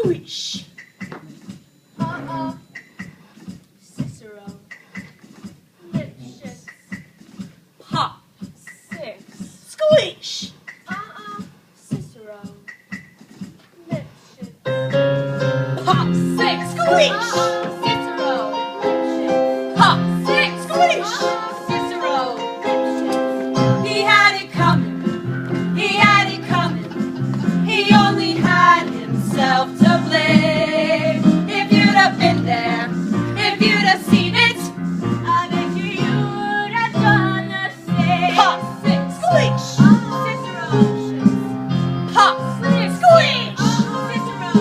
Squish. Cicero. Lipschitz. Pop. 6. Squish. Cicero. Lipschitz. Pop. 6. Squish. Cicero. Lipschitz. Pop. 6. Squish. Cicero. He had it coming. He had it coming. He only had himself to blame. If you'd have been there, if you'd have seen it, I bet you would have done the same. Pop. 6. Squish. Cicero. Pop. 6. Squish. Cicero.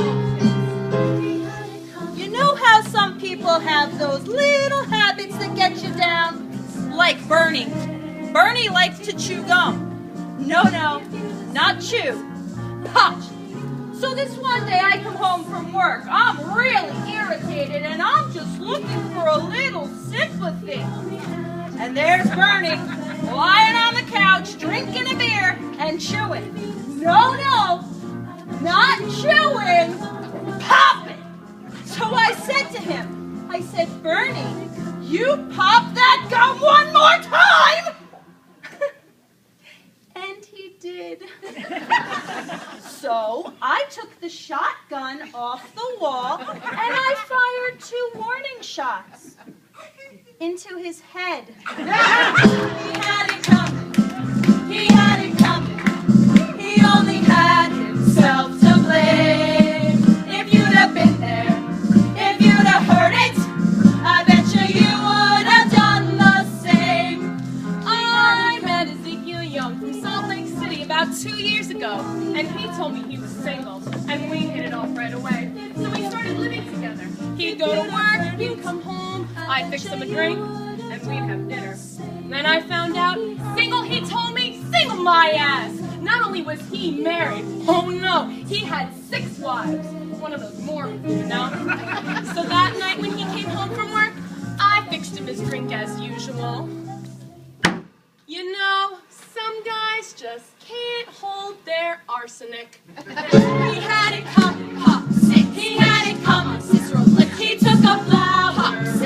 You know how some people have those little habits that get you down? Like Bernie. Bernie likes to chew gum. No, not chew. Pop. So this one day I come home from work. I'm really irritated and I'm just looking for a little sympathy. And there's Bernie lying on the couch drinking a beer and chewing. No, not chewing. Popping. So I said to him, I said, Bernie, you pop that gum one more time. And he did. So I took the shotgun off the wall and I fired 2 warning shots into his head. He had it coming. He had it coming. He only had himself to blame. If you'd have been there, if you'd have heard it, I bet you would have done the same. I met Ezekiel Young from Salt Lake City about 2 years ago, and he told me he was single, and we hit it off right away. So we started living together. He'd go to work, he'd come home, I'd fix him a drink, and we'd have dinner. Then I found out, single, he told me, single my ass. Not only was he married, oh no, he had 6 wives. One of those Mormons, you know? So that night when he came home from work, I fixed him his drink as usual. You know, some guys just can't hold their arsenic. He had it coming, Pop 6. He had it coming, Cicero Lipschitz. He took a flower, Pop 6,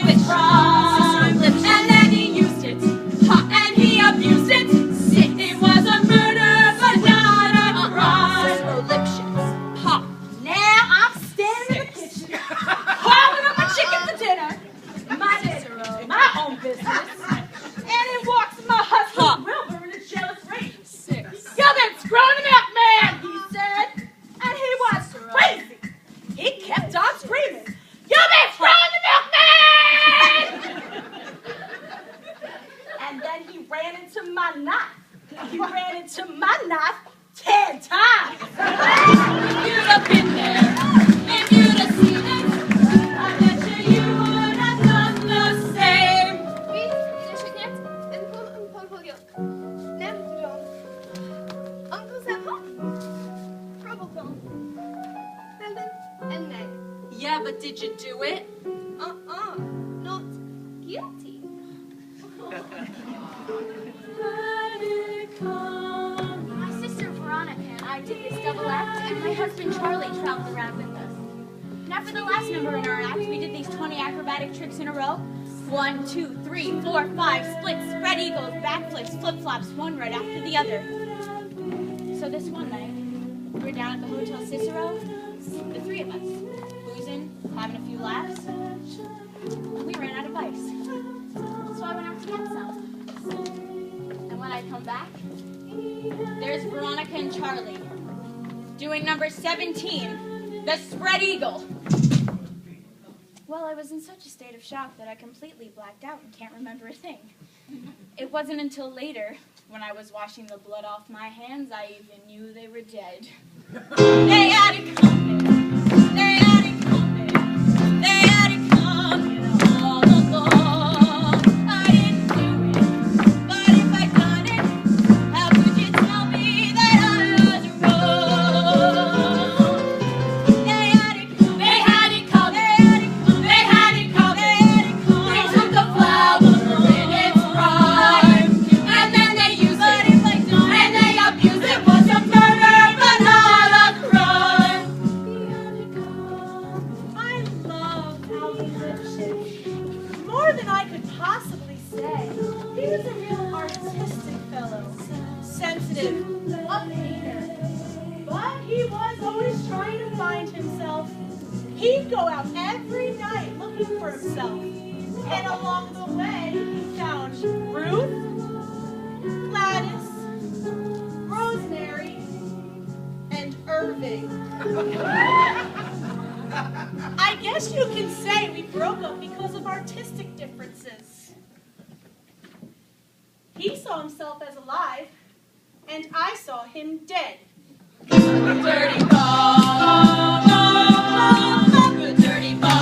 with crime, and then he used it, Pop, and he abused it. 6. It was a murder, but not a crime. Cicero Lipschitz. Pop. Now I'm standing in the kitchen, calling up a chicken for dinner. My own business. And in walks my husband, Wilbur, in a jealous rage. 6. You've been screwing him up, man, he said. And he was crazy. He kept on screaming, you've been screwing the milkman! And then he ran into my knife. He ran into my knife 10 times. If you'd have been there, if you'd have seen it, I bet you would have done the same. Yeah, but did you do it? Not guilty. My sister Veronica and I did this double act, and my husband Charlie traveled around with us. Now for the last number in our act, we did these 20 acrobatic tricks in a row. 1, 2, 3, 4, 5, splits, spread eagles, backflips, flip-flops, one right after the other. So this one night, we were down at the Hotel Cicero, the 3 of us, boozing, having a few laughs. We ran out of ice. So I went out to get some. And when I come back, there's Veronica and Charlie doing number 17, the spread eagle. Well, I was in such a state of shock that I completely blacked out and can't remember a thing. It wasn't until later, when I was washing the blood off my hands, I even knew they were dead. They had it coming. They had it coming. They had it coming all along. I didn't do it, but if I'd done it, how could you tell me that I was wrong? They had it coming. They had it coming. They had it coming. They had it coming. They took the flower in its prime, and then they used it, and they abused it. Was a murder, but not a crime. He was a real artistic fellow, sensitive, a painter. But he was always trying to find himself. He'd go out every night looking for himself. And along the way, he found Ruth, Gladys, Rosemary, and Irving. I guess you can say we broke up because of artistic differences. He saw himself as alive, and I saw him dead. Dirty ball, the dirty ball.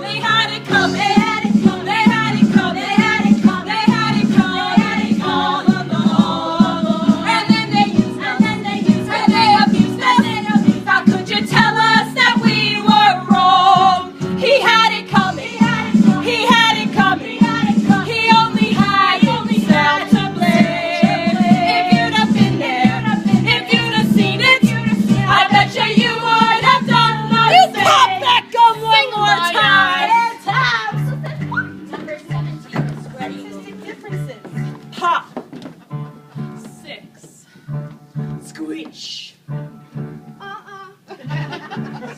They had it come, they had it come, they had it come, they had it come, they had it come, they had it come along. And then they used us, and they used us, and they abused us, and they abused us. How could you tell us that we were wrong? He had it coming, he had it coming, he had it coming, he had it coming. He only had himself to blame. If you'd have been there, if you'd have seen it, I bet you would have done the same. You pop that gum one more time. Number 17 is ready. Artistic differences. Pop. 6. Squish.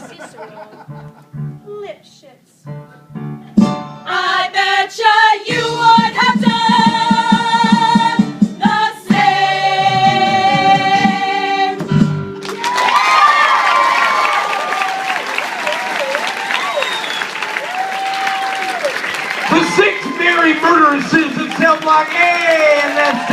Cicero. Lip shits. I betcha you would have done the same. The 6 Mary murderers citizens help like, hey, and that's